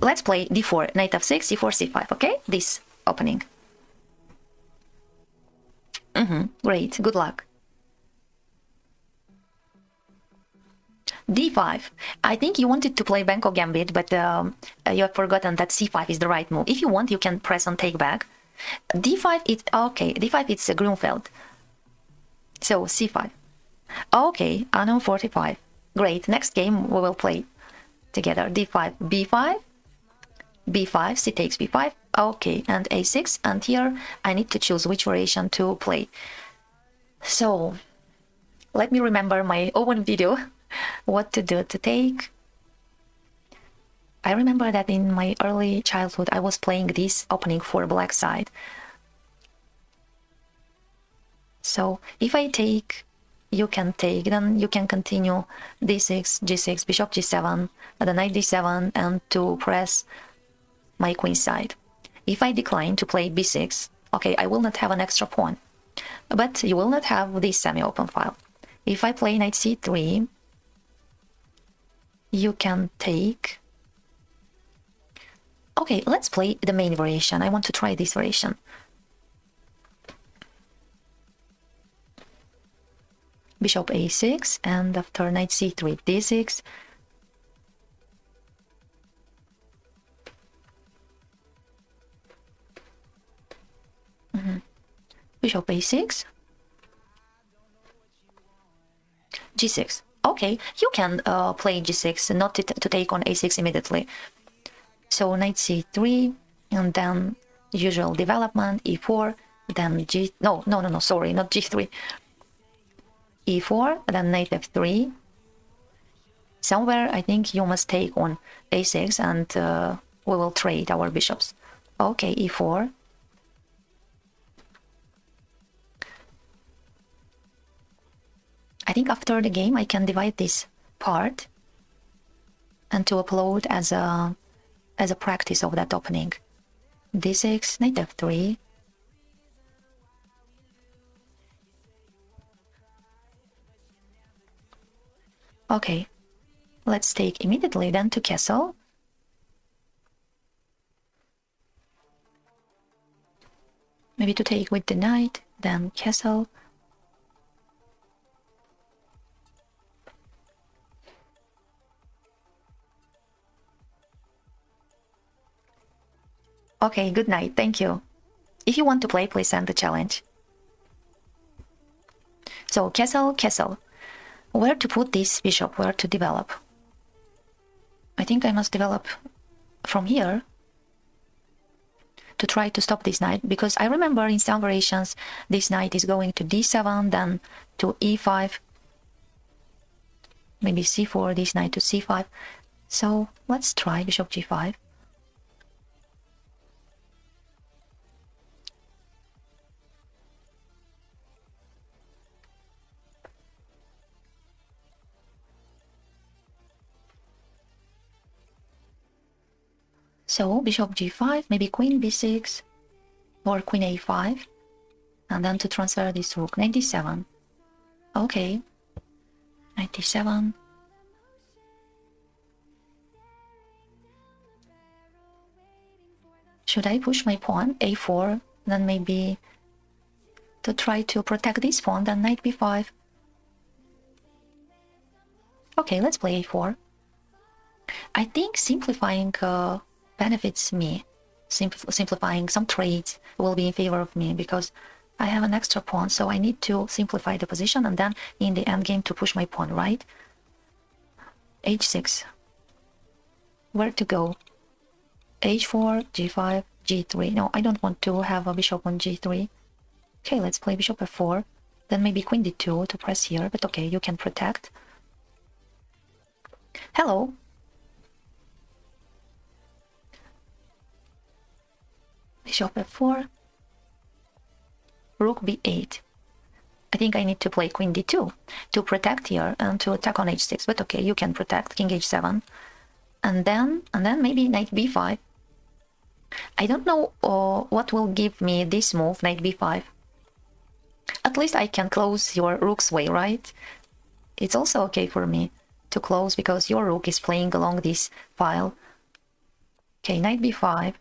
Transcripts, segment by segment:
let's play d4, knight f6, c4, c5, okay? This opening. Great, good luck. d5. I think you wanted to play Benko gambit, but you have forgotten that c5 is the right move. If you want, you can press on take back. d5 is okay. d5 it's a Grunfeld. So c5. Okay, Anno 45. Great. Next game we will play together. d5, b5, b5, c takes b5. Okay, and a6. And here I need to choose which variation to play. So let me remember my own video. What to do to take. I remember that in my early childhood I was playing this opening for black side. So if I take, you can take, then you can continue d6, g6, bishop g7, the knight d7, and to press my queen side. If I decline to play b6, okay, I will not have an extra pawn, but you will not have this semi-open file. If I play knight c3, you can take. Okay, let's play the main variation. I want to try this variation. Bishop a6, and after knight c3, d6. Bishop a6, g6. Okay, you can play g6, not to take on a6 immediately. So knight c3, and then usual development, e4, then sorry, not g3. e4, then knight f3. Somewhere I think you must take on a6, and we will trade our bishops. Okay, e4. I think after the game I can divide this part and to upload as a practice of that opening. d6, knight f3. Okay, let's take immediately then to castle. Maybe to take with the knight, then castle. Okay, good night, thank you. If you want to play, please send the challenge. So, castle, castle. Where to put this bishop, where to develop? I think I must develop from here to try to stop this knight, because I remember in some variations this knight is going to d7, then to e5, maybe c4, this knight to c5. So, let's try bishop g5. So bishop g5, maybe queen b6 or queen a5, and then to transfer this rook, knight d7. Okay, knight d7. Should I push my pawn a4, then maybe to try to protect this pawn, then knight b5. Okay, let's play a4. I think simplifying benefits me. Simplifying some trades will be in favor of me, because I have an extra pawn, so I need to simplify the position and then in the endgame to push my pawn, right? h6. Where to go? h4, g5, g3. No, I don't want to have a bishop on g3. Okay, let's play bishop f4. Then maybe queen d2 to press here, but okay, you can protect. Hello. Bishop f4, rook b8. I think I need to play queen d2 to protect here and to attack on h6, but okay, you can protect king h7, and then maybe knight b5. I don't know what will give me this move, knight b5. At least I can close your rook's way, right? It's also okay for me to close because your rook is playing along this file. Okay, knight b5.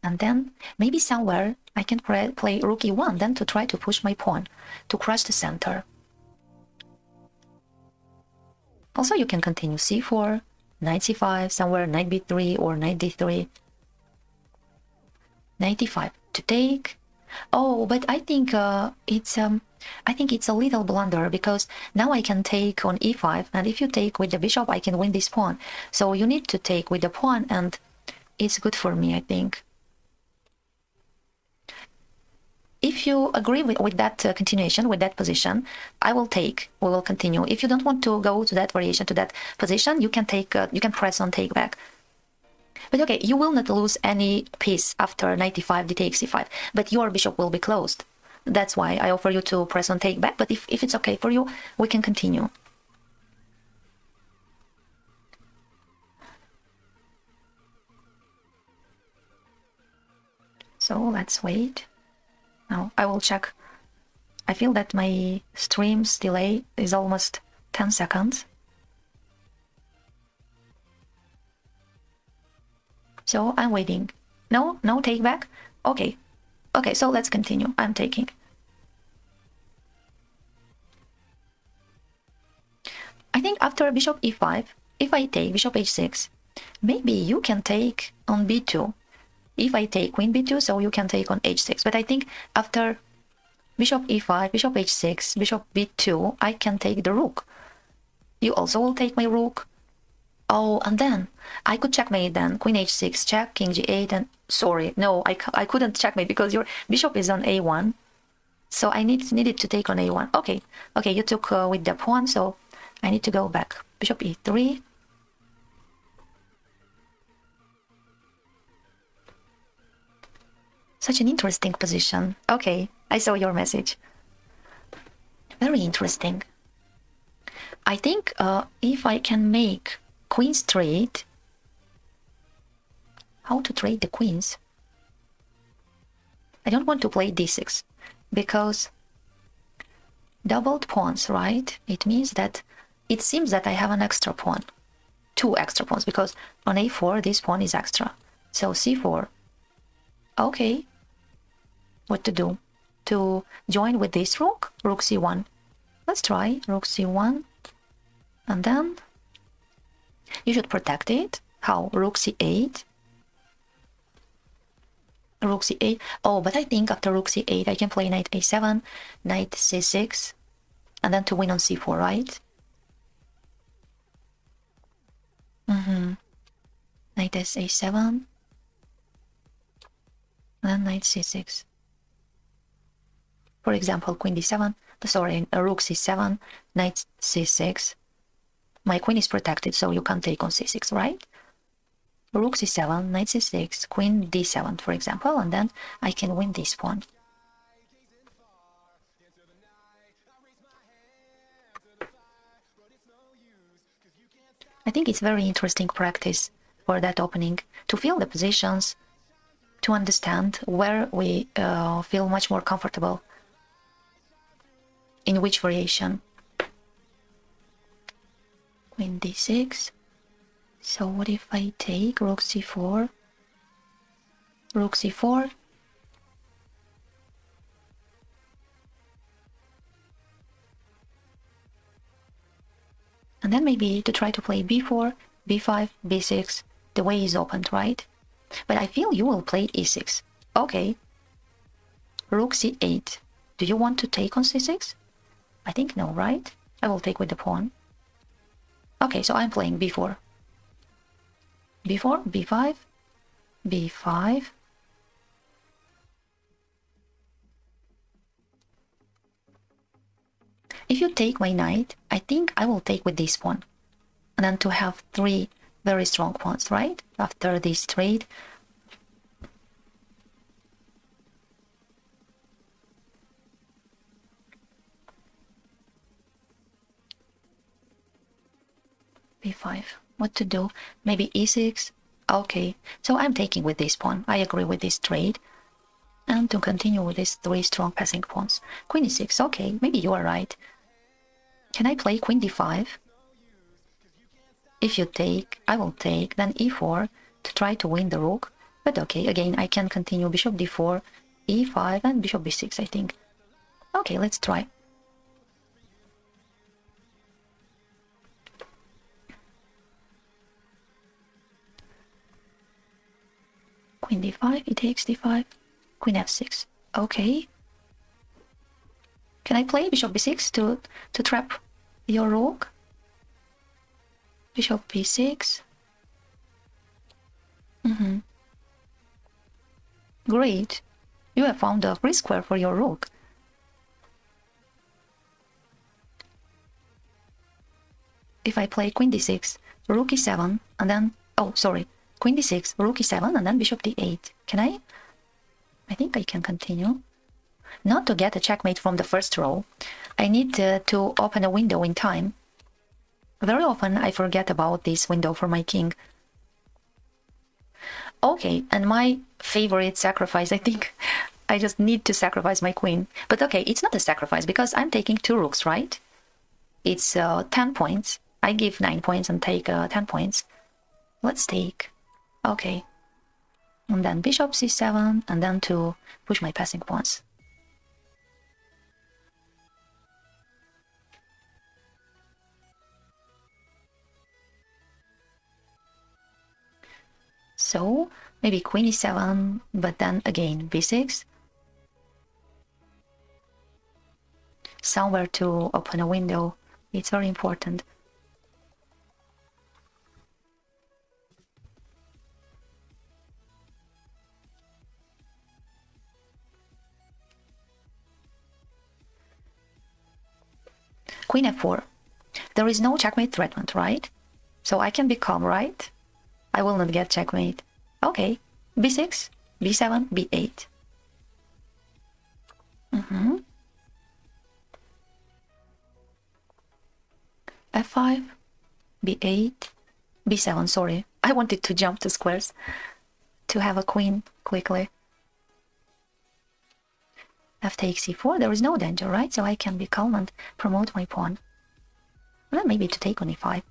And then maybe somewhere I can play rook e1, then to try to push my pawn, to crush the center. Also, you can continue c4, knight c5, somewhere knight b3 or knight d3. Knight e5 to take. Oh, but I think it's a little blunder, because now I can take on e5, and if you take with the bishop, I can win this pawn. So you need to take with the pawn, and it's good for me, I think. If you agree with that continuation, with that position, I will take. We will continue. If you don't want to go to that variation, to that position, you can take. You can press on take back. But okay, you will not lose any piece after knight e5, d takes e5, but your bishop will be closed. That's why I offer you to press on take back. But if it's okay for you, we can continue. So let's wait. Now I will check. I feel that my stream's delay is almost 10 seconds. So I'm waiting. No take back. Okay, so let's continue. I'm taking. I think after bishop e5, if I take bishop h6, maybe you can take on b2. If I take queen b2, so you can take on h6. But I think after bishop e5, bishop h6, bishop b2, I can take the rook. You also will take my rook. Oh, and then I could checkmate then. Queen h6, check, king g8, and sorry, no, I couldn't checkmate because your bishop is on a1. So I needed to take on a1. Okay, you took with the pawn, so I need to go back. Bishop e3. Such an interesting position. Okay, I saw your message. Very interesting. I think if I can make queens trade, how to trade the queens? I don't want to play d6 because doubled pawns, right? It means that it seems that I have an extra pawn, 2 extra pawns, because on a4 this pawn is extra. So c4. Okay. What to do? To join with this rook? Rook c1. Let's try rook c1. And then you should protect it. How? Rook c8. Rook c8. Oh, but I think after rook c8 I can play knight a7, knight c6, and then to win on c4, right? Knight a7, and then knight c6. For example, queen d7, sorry, rook c7, knight c6. My queen is protected, so you can't take on c6, right? Rook c7, knight c6, queen d7, for example, and then I can win this pawn. I think it's very interesting practice for that opening, to feel the positions, to understand where we feel much more comfortable, in which variation. Queen d6. So what if I take rook c4, rook c4, and then maybe to try to play b4, b5, b6, the way is opened, right? But I feel you will play e6. Okay. Rook c8. Do you want to take on c6? I think no, right? I will take with the pawn. Okay, so I'm playing b4. b4, b5, b5. If you take my knight, I think I will take with this pawn. And then to have 3 very strong pawns, right? After this trade. b5. What to do? Maybe e6. Okay, so I'm taking with this pawn. I agree with this trade. And to continue with these 3 strong passing pawns. Queen e6. Okay, maybe you are right. Can I play queen d5? If you take, I will take. Then e4. to try to win the rook. But okay, again, I can continue bishop d4, e5, and bishop b6, I think. Okay, let's try. Queen d5, e takes d5, queen f6. Okay. Can I play bishop b6 to trap your rook? Bishop b6. Great. You have found a free square for your rook. If I play queen d6, rook e7, and then... Oh, sorry. Queen d6, rook e7, and then bishop d8. Can I? I think I can continue. Not to get a checkmate from the first row, I need to open a window in time. Very often I forget about this window for my king. Okay, and my favorite sacrifice, I think I just need to sacrifice my queen. But okay, it's not a sacrifice because I'm taking 2 rooks, right? It's 10 points. I give 9 points and take 10 points. Let's take. Okay. And then bishop c7, and then to push my passing pawns. So maybe queen e7, but then again b6. Somewhere to open a window. It's very important. Queen f4. There is no checkmate threatened, right? So I can be calm, right? I will not get checkmate. Okay. b6, b7, b8. f5, b8, b7, sorry. I wanted to jump 2 squares to have a queen quickly. F takes e4, there is no danger, right? So I can be calm and promote my pawn. Well, maybe to take on e5.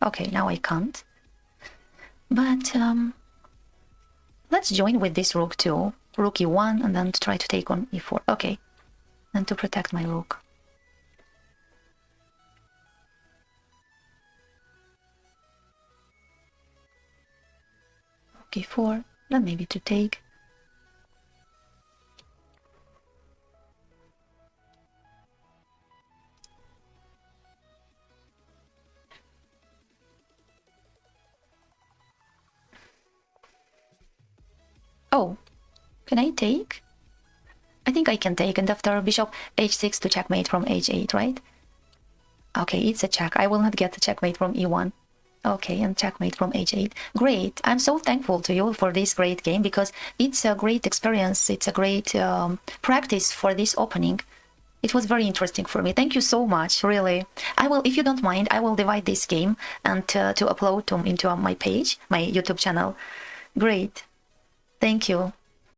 Okay, now I can't. But let's join with this rook too. Rook e1 and then to try to take on e4. Okay, and to protect my rook. Rook e4, then maybe to take. Oh, can I take? I think I can take, and after bishop h6 to checkmate from h8, right? Okay, it's a check. I will not get the checkmate from e1. Okay, and checkmate from h8. Great. I'm so thankful to you for this great game because it's a great experience. It's a great practice for this opening. It was very interesting for me. Thank you so much, really. I will, if you don't mind, I will divide this game and to upload into my page, my YouTube channel. Great. Thank you.